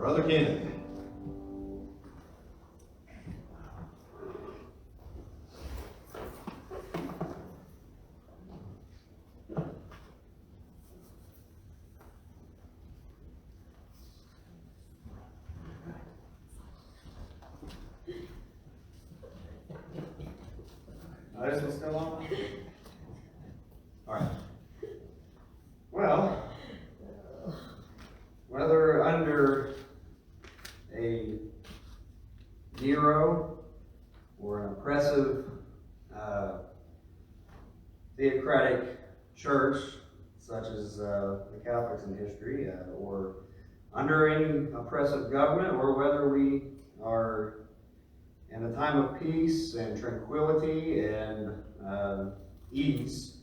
Brother Kenneth. This one's still on? All right. Well, whether under a Nero or an oppressive theocratic church, such as the Catholics in history, or under any oppressive government, or whether we are in a time of peace and tranquility and ease,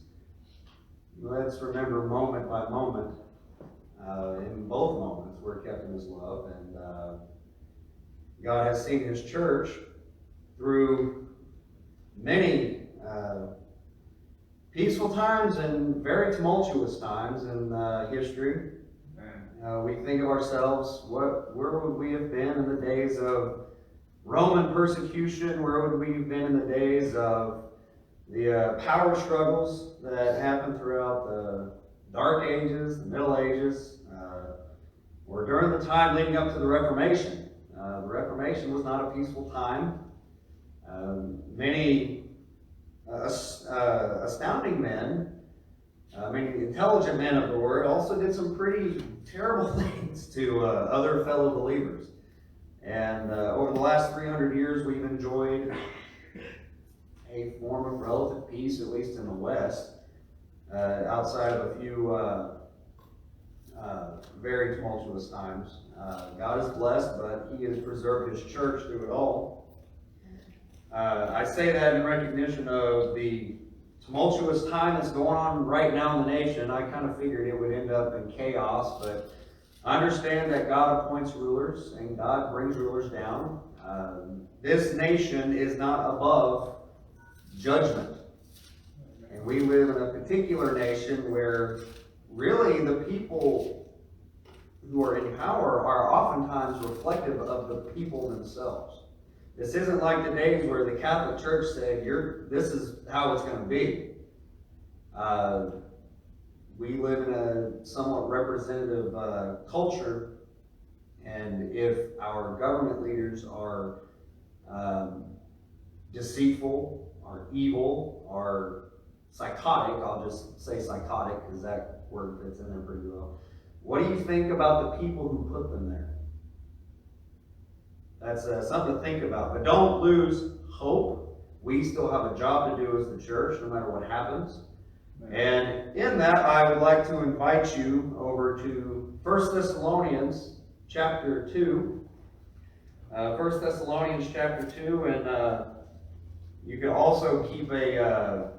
let's remember moment by moment, in both moments, we're kept in His love, and God has seen His church through many peaceful times and very tumultuous times in history. We think of ourselves, where would we have been in the days of Roman persecution? Where would we have been in the days of the power struggles that happened throughout the Dark Ages, the Middle Ages, or during the time leading up to the Reformation? The Reformation was not a peaceful time. Many astounding men, many intelligent men of the Word, also did some pretty terrible things to other fellow believers. And over the last 300 years, we've enjoyed a form of relative peace, at least in the West, outside of a few very tumultuous times. God is blessed, but He has preserved His church through it all. I say that in recognition of the tumultuous time that's going on right now in the nation. I kind of figured it would end up in chaos, but I understand that God appoints rulers and God brings rulers down. This nation is not above judgment. And we live in a particular nation where really the people who are in power are oftentimes reflective of the people themselves. This isn't like the days where the Catholic Church said, this is how it's going to be. We live in a somewhat representative culture, and if our government leaders are deceitful, are evil, are psychotic, I'll just say psychotic because that word fits in there pretty well. What do you think about the people who put them there? That's something to think about. But don't lose hope. We still have a job to do as the church, no matter what happens. And in that, I would like to invite you over to 1 Thessalonians chapter 2. 1 Thessalonians chapter 2, and you can also keep a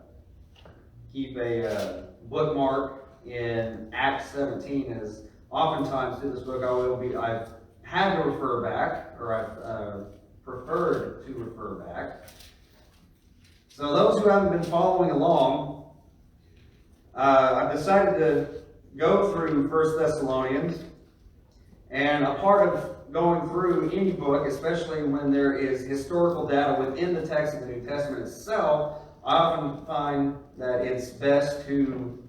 bookmark in Acts 17, as oftentimes through this book I've had to refer back, or I've preferred to refer back. So those who haven't been following along, I've decided to go through 1 Thessalonians, and a part of going through any book, especially when there is historical data within the text of the New Testament itself, I often find that it's best to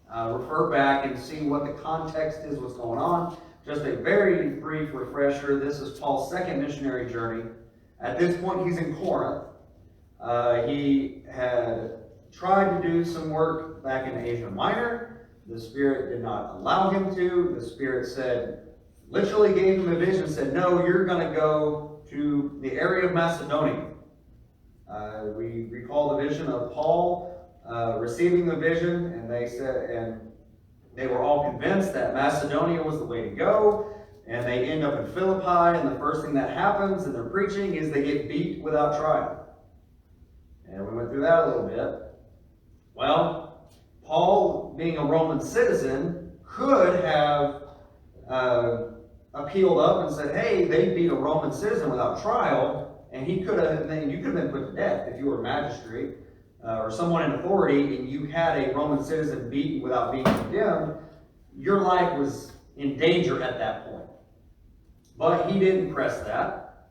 refer back and see what the context is, what's going on. Just a very brief refresher. This is Paul's second missionary journey. At this point, he's in Corinth. He had tried to do some work back in Asia Minor. The Spirit did not allow him to. The Spirit said, literally gave him a vision, said, no, you're going to go to the area of Macedonia. We recall the vision of Paul receiving the vision, and they said, and they were all convinced that Macedonia was the way to go, and they end up in Philippi, and the first thing that happens in their preaching is they get beat without trial. And we went through that a little bit. Well, Paul, being a Roman citizen, could have appealed up and said, hey, they beat a Roman citizen without trial, and you could have been put to death if you were a magistrate or someone in authority, and you had a Roman citizen beaten without being condemned. Your life was in danger at that point. But he didn't press that,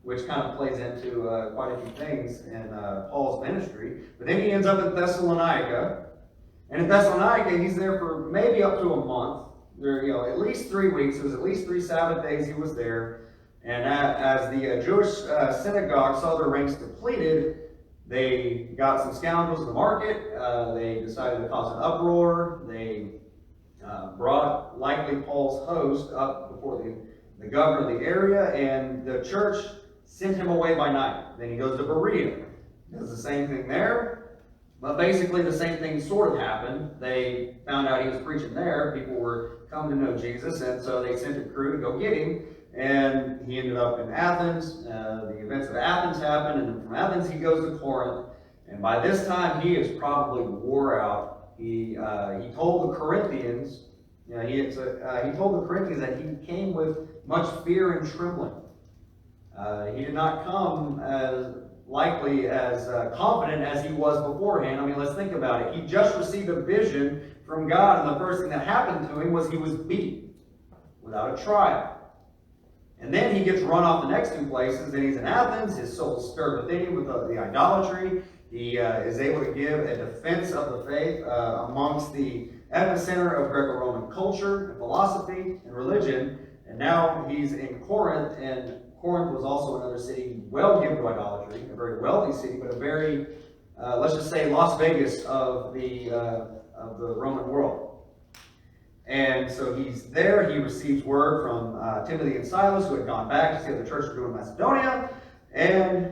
which kind of plays into quite a few things in Paul's ministry. But then he ends up in Thessalonica. And in Thessalonica, he's there for maybe up to a month. There, at least 3 weeks. It was at least 3 Sabbath days he was there. And as the Jewish synagogue saw their ranks depleted, they got some scoundrels in the market. They decided to cause an uproar. They brought likely Paul's host up before the governor of the area, and the church sent him away by night. Then he goes to Berea. Does the same thing there. But basically the same thing sort of happened. They found out he was preaching there. People were coming to know Jesus, and so they sent a crew to go get him. And he ended up in Athens. The events of Athens happened, and from Athens he goes to Corinth. And by this time he is probably wore out. He told the Corinthians, he told the Corinthians that he came with much fear and trembling. He did not come as likely as confident as he was beforehand. I mean, let's think about it. He just received a vision from God, and the first thing that happened to him was he was beaten without a trial. And then he gets run off the next 2 places, and he's in Athens. His soul is stirred within him with the idolatry. He is able to give a defense of the faith amongst the epicenter of Greco-Roman culture, and philosophy, and religion. And now he's in Corinth, and Corinth was also another city well given to idolatry, a very wealthy city, but a very, let's just say, Las Vegas of the Roman world. And so he's there. He receives word from Timothy and Silas, who had gone back to see what the church was doing in Macedonia. And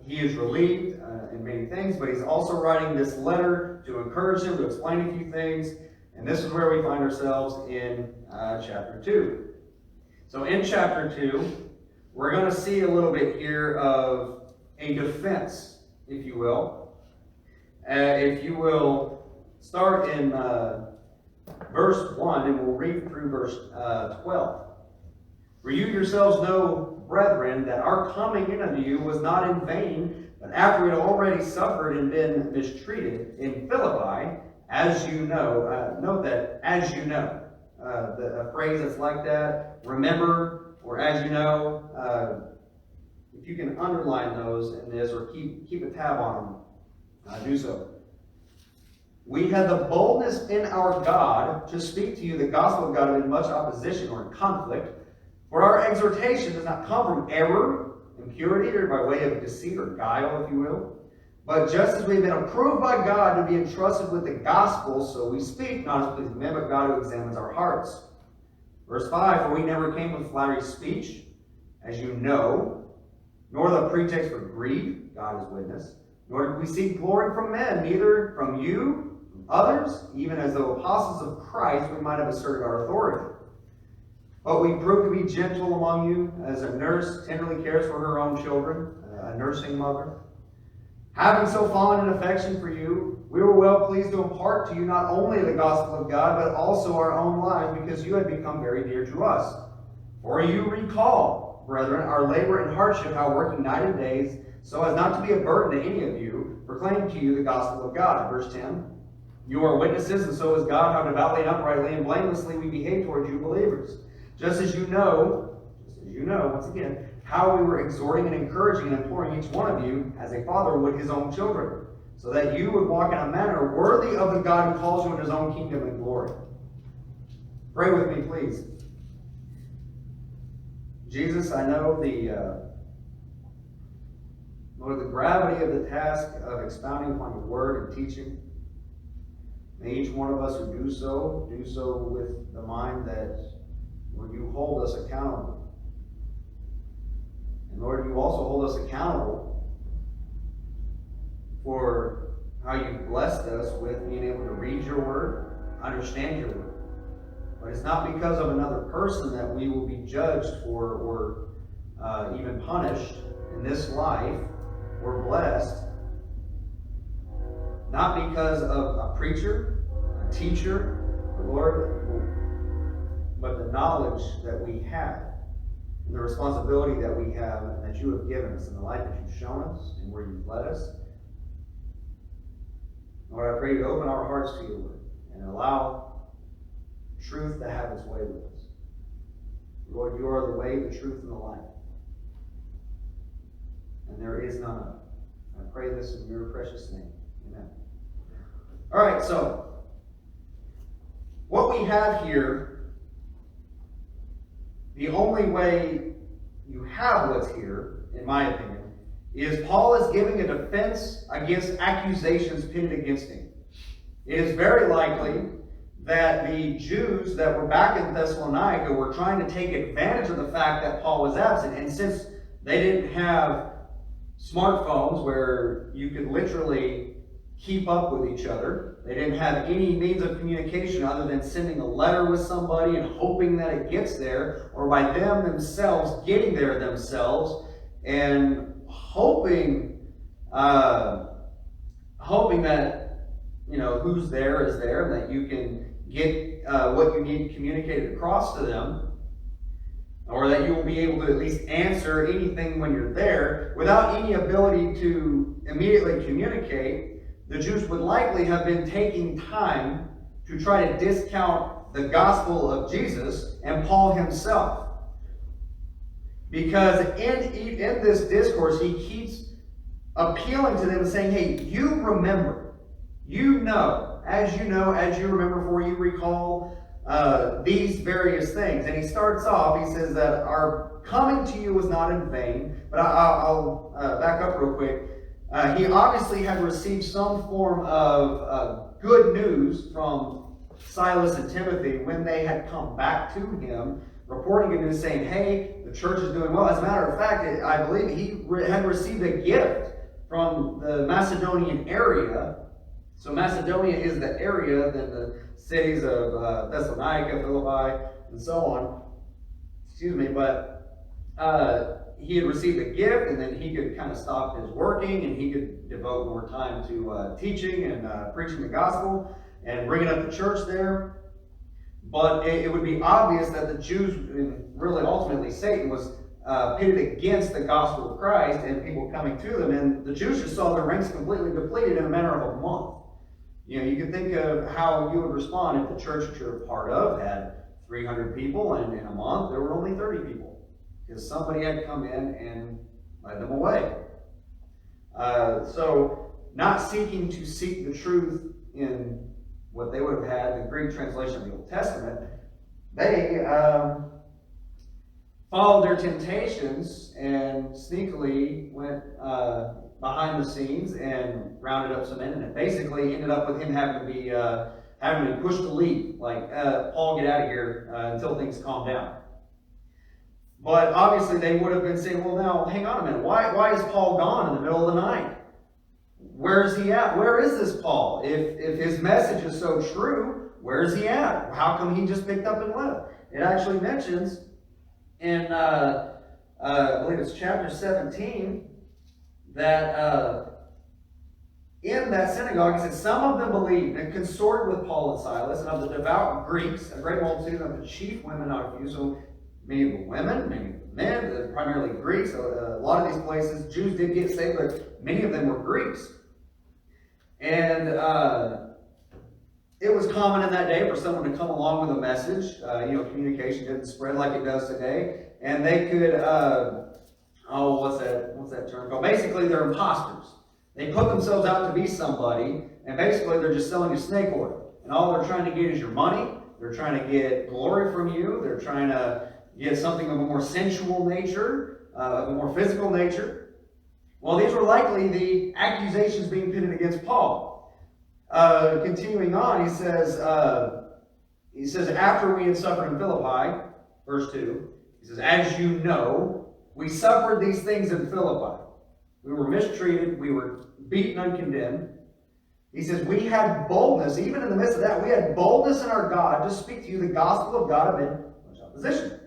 he is relieved in many things, but he's also writing this letter to encourage him, to explain a few things. And this is where we find ourselves in chapter 2. So in chapter 2, we're going to see a little bit here of a defense, if you will. If you will start in verse 1, and we'll read through verse 12. For you yourselves know, brethren, that our coming in unto you was not in vain, but after we had already suffered and been mistreated in Philippi, as you know. Note that, as you know. A phrase that's like that, remember, or as you know. If you can underline those in this, or keep a tab on them, do so. We had the boldness in our God to speak to you the gospel of God amid much opposition or in conflict. For our exhortation does not come from error, impurity, or by way of deceit or guile, if you will. But just as we have been approved by God to be entrusted with the gospel, so we speak, not as pleasing men, but God who examines our hearts. Verse 5, for we never came with flattery speech, as you know, nor the pretext for greed, God is witness, nor did we seek glory from men, neither from you, from others, even as though apostles of Christ we might have asserted our authority. But we proved to be gentle among you, as a nurse tenderly cares for her own children, a nursing mother. Having so fond an affection for you, we were well pleased to impart to you not only the gospel of God, but also our own lives, because you had become very dear to us. For you recall, brethren, our labor and hardship, how working night and days, so as not to be a burden to any of you, proclaim to you the gospel of God. Verse 10, you are witnesses, and so is God, how devoutly and uprightly and blamelessly we behave toward you believers. Just as you know, once again, how we were exhorting and encouraging and imploring each one of you, as a father would his own children, so that you would walk in a manner worthy of the God who calls you in his own kingdom and glory. Pray with me, please. Jesus, I know Lord, the gravity of the task of expounding upon your word and teaching. May each one of us who do so with the mind that, Lord, you hold us accountable. And Lord, you also hold us accountable for how you've blessed us with being able to read your word, understand your word. But it's not because of another person that we will be judged for or even punished in this life or blessed. Not because of a preacher, a teacher, Lord, but the knowledge that we have and the responsibility that we have and that you have given us and the life that you've shown us and where you've led us. Lord, I pray you to open our hearts to your word and allow truth to have its way with us. Lord, you are the way, the truth, and the life. And there is none other. I pray this in your precious name. Amen. All right, so what we have here, the only way you have what's here, in my opinion, is Paul is giving a defense against accusations pitted against him. It is very likely that the Jews that were back in Thessalonica were trying to take advantage of the fact that Paul was absent. And since they didn't have smartphones where you could literally keep up with each other, they didn't have any means of communication other than sending a letter with somebody and hoping that it gets there, or by them themselves getting there themselves and hoping that, you know, who's there is there, and that you can get what you need communicated across to them, or that you will be able to at least answer anything when you're there. Without any ability to immediately communicate, the Jews would likely have been taking time to try to discount the gospel of Jesus and Paul himself. Because in this discourse, he keeps appealing to them and saying, hey, you remember, you know, as you remember, for you recall these various things. And he starts off, he says that our coming to you was not in vain. But I'll back up real quick. He obviously had received some form of good news from Silas and Timothy when they had come back to him, reporting good news saying, hey, the church is doing well. As a matter of fact, I believe he had received a gift from the Macedonian area. So Macedonia is the area, then the cities of Thessalonica, Philippi, and so on. But he had received a gift, and then he could kind of stop his working, and he could devote more time to teaching and preaching the gospel and bringing up the church there. But it would be obvious that the Jews, and really ultimately Satan, was pitted against the gospel of Christ and people coming to them. And the Jews just saw their ranks completely depleted in a matter of a month. You know, you can think of how you would respond if the church that you're a part of had 300 people, and in a month there were only 30 people. Because somebody had come in and led them away. So, not seeking to seek the truth in what they would have had, the Greek translation of the Old Testament, they followed their temptations and sneakily went behind the scenes and rounded up some men, and it basically ended up with him having to be pushed to leave. Like, Paul, get out of here until things calm down. But obviously they would have been saying, well, now, hang on a minute. Why is Paul gone in the middle of the night? Where is he at? Where is this Paul? If his message is so true, where is he at? How come he just picked up and left? It actually mentions in, I believe it's chapter 17, that in that synagogue, it said, some of them believed and consorted with Paul and Silas, and of the devout Greeks, a great multitude of the chief women, not a few. So many of the women, many of the men, primarily Greeks. A lot of these places, Jews did get saved, but many of them were Greeks. And it was common in that day for someone to come along with a message. Communication didn't spread like it does today. And they could, what's that term called? Basically, they're imposters. They put themselves out to be somebody, and basically they're just selling you snake oil. And all they're trying to get is your money. They're trying to get glory from you. They're trying to get something of a more sensual nature, of a more physical nature. Well, these were likely the accusations being pitted against Paul. Continuing on, he says, after we had suffered in Philippi, verse 2, he says, as you know, we suffered these things in Philippi. We were mistreated, we were beaten and condemned. He says, we had boldness, even in the midst of that, we had boldness in our God to speak to you the gospel of God amid much opposition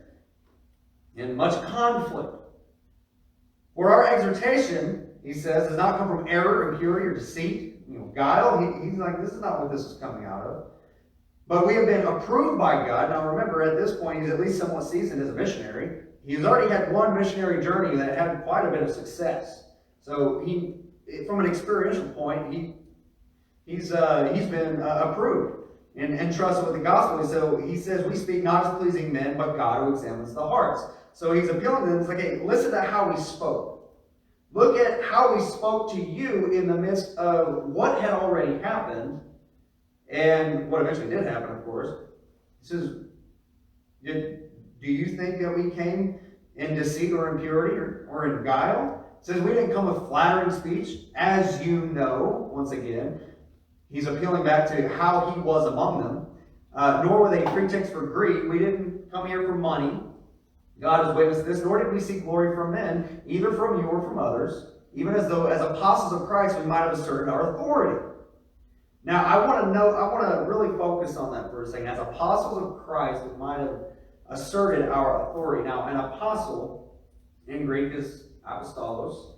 and much conflict. For our exhortation, he says, does not come from error, impurity, or deceit, guile. He's like, this is not what this is coming out of. But we have been approved by God. Now remember, at this point, he's at least somewhat seasoned as a missionary. He's already had one missionary journey that had quite a bit of success. So from an experiential point, he's been approved. and entrusted with the gospel. And so he says, we speak not as pleasing men, but God who examines the hearts. So he's appealing to them. It's like, hey, listen to how he spoke. Look at how he spoke to you in the midst of what had already happened, and what eventually did happen, of course. He says, do you think that we came in deceit or impurity or in guile? It says we didn't come with flattering speech, as you know. Once again, he's appealing back to how he was among them. Nor were they pretext for greed. We didn't come here for money. God has witnessed this. Nor did we seek glory from men, either from you or from others, even as though as apostles of Christ we might have asserted our authority. Now, I want to really focus on that for a second. As apostles of Christ, we might have asserted our authority. Now, an apostle in Greek is apostolos.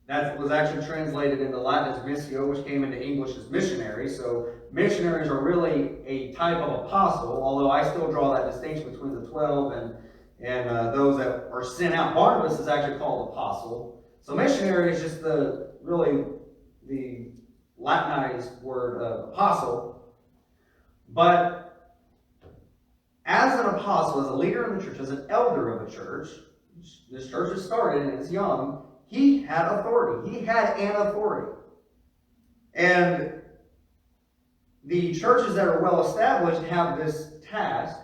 That was actually translated into Latin as missio, which came into English as missionary. So missionaries are really a type of apostle, although I still draw that distinction between the 12 and those that are sent out. Barnabas is actually called apostle. So missionary is just the Latinized word of apostle. But as an apostle, as a leader in the church, as an elder of a church, this church has started and it's young, he had authority. He had an authority. And the churches that are well established have this task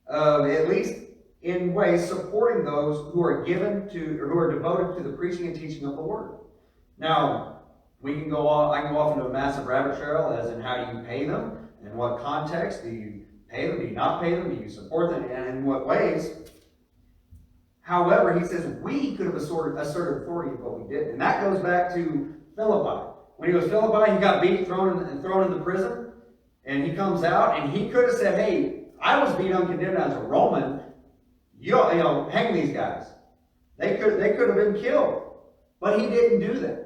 of, at least in ways, supporting those who are given to, or who are devoted to the preaching and teaching of the word. Now, I can go off into a massive rabbit trail, as in how do you pay them? In what context? Do you pay them? Do you not pay them? Do you support them? And in what ways? However, he says we could have asserted authority, but we didn't. And that goes back to Philippi. When he was Philippi, he got beat, thrown into prison, and he comes out, and he could have said, hey, I was beat uncondemned as a Roman. You know, hang these guys. They could have been killed. But he didn't do that.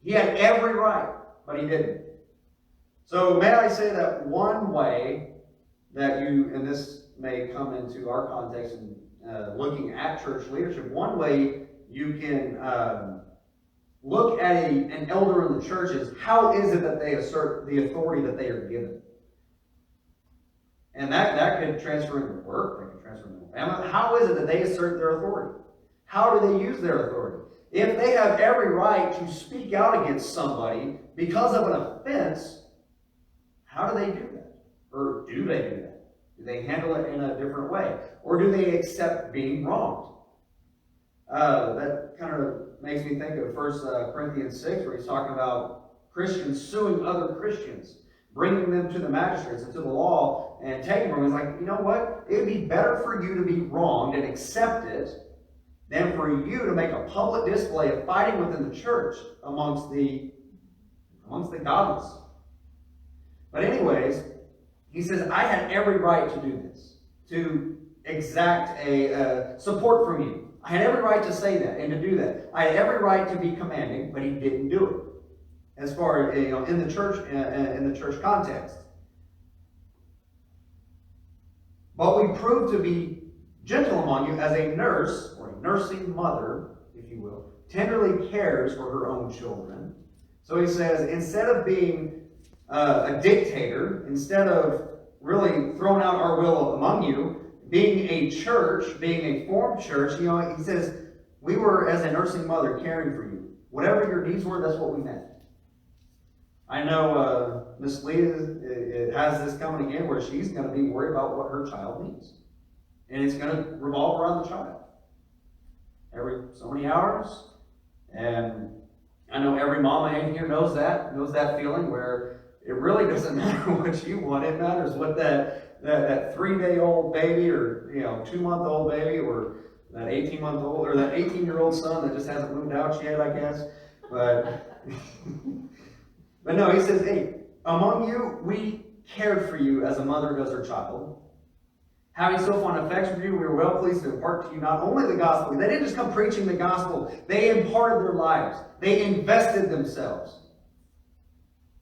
He had every right, but he didn't. So may I say that one way that you, and this may come into our context in looking at church leadership, one way you can look at an elder in the church is how is it that they assert the authority that they are given. And that could transfer into work, that could transfer into family. How is it that they assert their authority? How do they use their authority? If they have every right to speak out against somebody because of an offense, how do they do that? Or do they do that? Do they handle it in a different way? Or do they accept being wronged? That kind of makes me think of 1 Corinthians 6, where he's talking about Christians suing other Christians, bringing them to the magistrates and to the law and taking them. He's like, you know what? It would be better for you to be wronged and accept it than for you to make a public display of fighting within the church amongst the godless. But anyways, he says, I had every right to do this, to exact a support from you. I had every right to say that and to do that. I had every right to be commanding, but he didn't do it. As far as, in the church context. But we proved to be gentle among you as a nurse, or a nursing mother, if you will, tenderly cares for her own children. So he says, instead of being a dictator, instead of really throwing out our will among you, being a church, being a formed church, he says, we were as a nursing mother caring for you. Whatever your needs were, that's what we meant. I know Miss Lee has this coming again where she's going to be worried about what her child needs. And it's going to revolve around the child. Every so many hours. And I know every mama in here knows that feeling where it really doesn't matter what you want. It matters what that 3-day-old baby or 2-month-old baby or that 18-month-old or that 18-year-old son that just hasn't moved out yet, I guess. But but no, he says, hey, among you, we cared for you as a mother does her child. Having so fond affection for you, we were well pleased to impart to you not only the gospel. They didn't just come preaching the gospel. They imparted their lives. They invested themselves.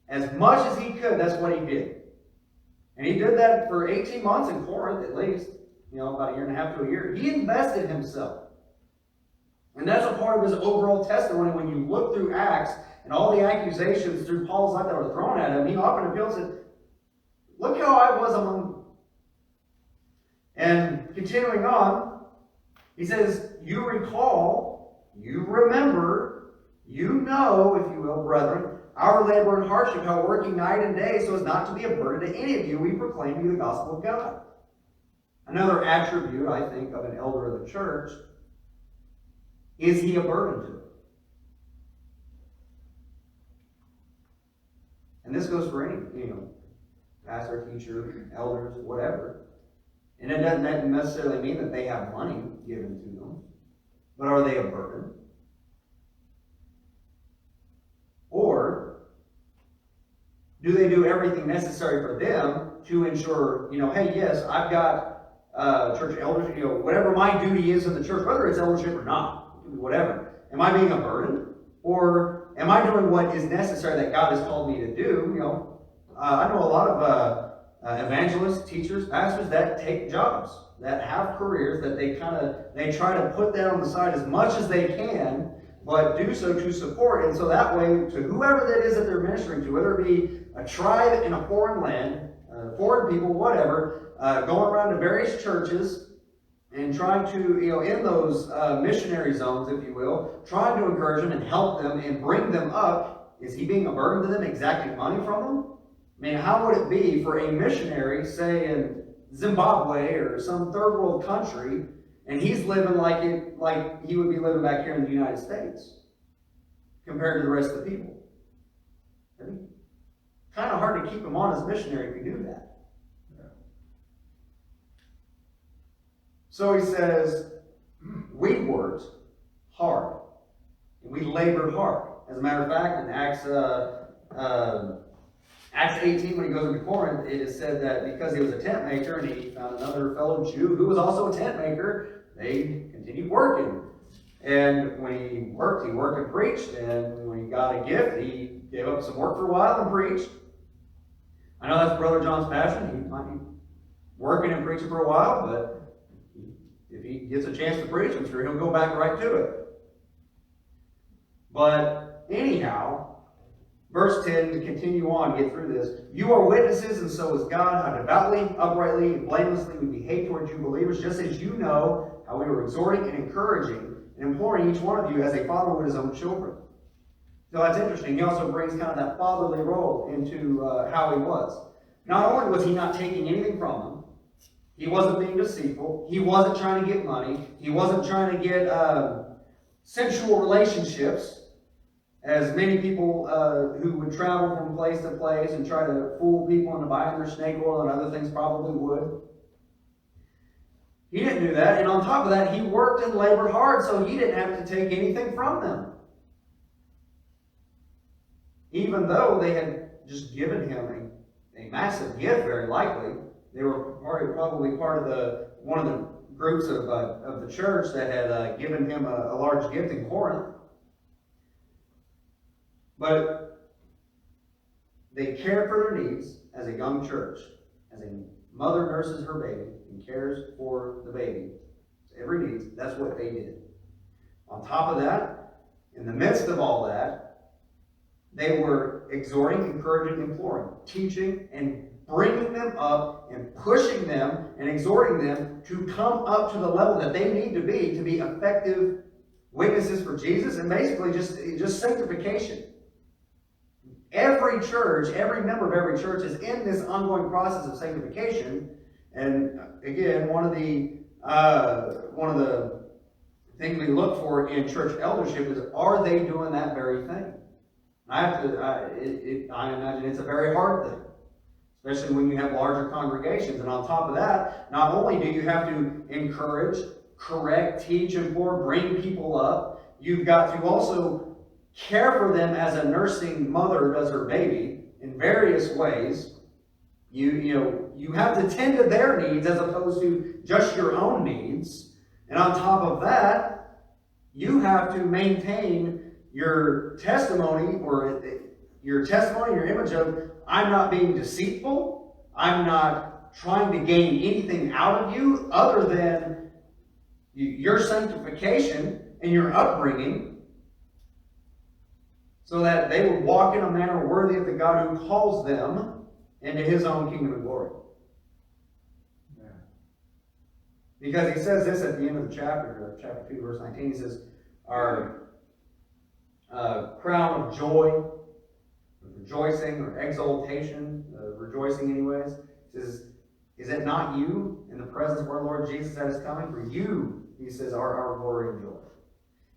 As much as he could, that's what he did. And he did that for 18 months in Corinth, at least. About a year and a half to a year. He invested himself. And that's a part of his overall testimony when you look through Acts and all the accusations through Paul's life that were thrown at him, he often appeals to, look how I was among them. And continuing on, he says, you recall, you remember, you know, if you will, brethren, our labor and hardship, how working night and day so as not to be a burden to any of you, we proclaim to you the gospel of God. Another attribute, I think, of an elder of the church, is he a burden to it? And this goes for any, pastor, teacher, elders, whatever. And it doesn't necessarily mean that they have money given to them, but are they a burden? Or do they do everything necessary for them to ensure, hey, yes, I've got church elders, whatever my duty is in the church, whether it's eldership or not, whatever. Am I being a burden? Or am I doing what is necessary that God has called me to do? I know a lot of evangelists, teachers, pastors that take jobs, that have careers, that they try to put that on the side as much as they can, but do so to support. And so that way, to whoever that is that they're ministering to, whether it be a tribe in a foreign land, foreign people, whatever, going around to various churches and trying to, in those missionary zones, if you will, trying to encourage them and help them and bring them up. Is he being a burden to them, exacting money from them? I mean, how would it be for a missionary, say in Zimbabwe or some third world country, and he's living like he would be living back here in the United States compared to the rest of the people? I mean, kind of hard to keep him on as missionary if you do that. Yeah. So he says, we worked hard, and we labored hard. As a matter of fact, in Acts 18, when he goes into Corinth, it is said that because he was a tent maker and he found another fellow Jew who was also a tent maker, they continued working. And when he worked and preached. And when he got a gift, he gave up some work for a while and preached. I know that's Brother John's passion. He might be working and preaching for a while, but if he gets a chance to preach, I'm sure he'll go back right to it. But anyhow, verse 10, to continue on, get through this. You are witnesses, and so is God, how devoutly, uprightly, and blamelessly we behave toward you believers, just as you know how we were exhorting and encouraging and imploring each one of you as a father would his own children. So that's interesting. He also brings kind of that fatherly role into how he was. Not only was he not taking anything from them, he wasn't being deceitful, he wasn't trying to get money, he wasn't trying to get sensual relationships, as many people who would travel from place to place and try to fool people into buying their snake oil and other things probably would. He didn't do that. And on top of that, he worked and labored hard, so he didn't have to take anything from them. Even though they had just given him a massive gift, very likely. They were probably part of one of the groups of the church that had given him a large gift in Corinth. But they cared for their needs as a young church, as a mother nurses her baby and cares for the baby. Every need, that's what they did. On top of that, in the midst of all that, they were exhorting, encouraging, imploring, teaching, and bringing them up and pushing them and exhorting them to come up to the level that they need to be effective witnesses for Jesus, and basically just sanctification. Every church, every member of every church is in this ongoing process of sanctification. And again, one of the things we look for in church eldership is, are they doing that very thing? I imagine it's a very hard thing, especially when you have larger congregations. And on top of that, not only do you have to encourage, correct, teach, implore, bring people up, you've got to also care for them as a nursing mother does her baby in various ways. You have to tend to their needs as opposed to just your own needs. And on top of that, you have to maintain your testimony, your image of, I'm not being deceitful, I'm not trying to gain anything out of you other than your sanctification and your upbringing. so that they would walk in a manner worthy of the God who calls them into his own kingdom and glory. Yeah. Because he says this at the end of the chapter, chapter 2, verse 19, he says, our crown of joy, rejoicing, or exaltation, rejoicing anyways, says, is it not you in the presence of our Lord Jesus that is coming? For you, he says, are our glory and joy.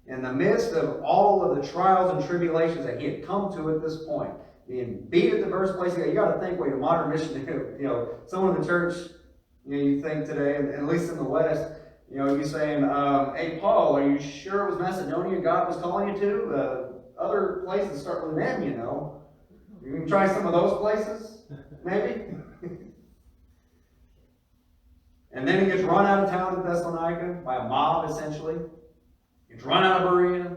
In the midst of all of the trials and tribulations that he had come to at this point, being beat at the first place, you got to think, wait, a modern missionary, someone in the church, you think today, and at least in the West, you'd be saying, hey, Paul, are you sure it was Macedonia God was calling you to? Other places start with an M, You can try some of those places, maybe? And then he gets run out of town in Thessalonica by a mob, essentially. Gets run out of Berea,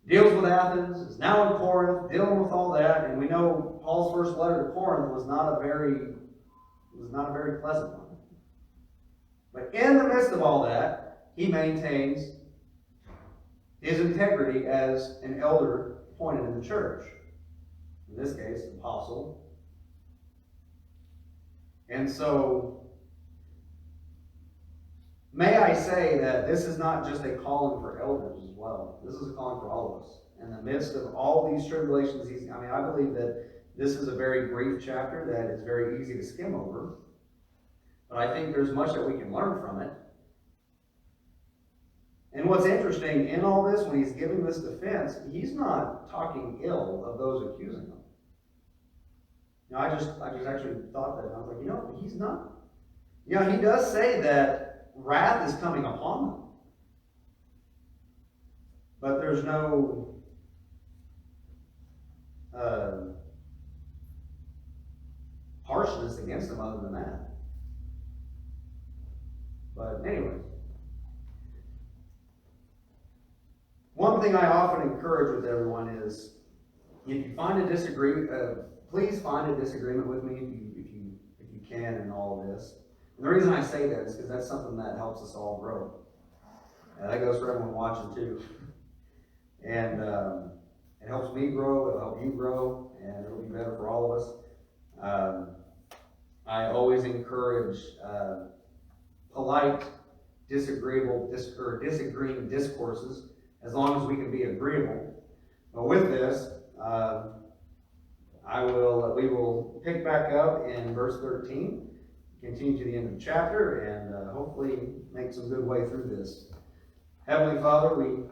deals with Athens, is now in Corinth, dealing with all that, and we know Paul's first letter to Corinth was not a very pleasant one. But in the midst of all that, he maintains his integrity as an elder appointed in the church. In this case, apostle. And so, may I say that this is not just a calling for elders as well. This is a calling for all of us. In the midst of all these tribulations, I believe that this is a very brief chapter that is very easy to skim over. But I think there's much that we can learn from it. And what's interesting in all this, when he's giving this defense, he's not talking ill of those accusing him. I just actually thought that, and I was like, he's not. He does say that wrath is coming upon them. But there's no harshness against them other than that. But anyway, one thing I often encourage with everyone is, if you find a disagreement, please find a disagreement with me if you can in all of this. And the reason I say that is because that's something that helps us all grow. That goes for everyone watching too. And it helps me grow, it'll help you grow, and it'll be better for all of us. I always encourage polite, disagreeing discourses, as long as we can be agreeable. But with this, we will pick back up in verse 13, continue to the end of the chapter, and hopefully make some good way through this. Heavenly Father, we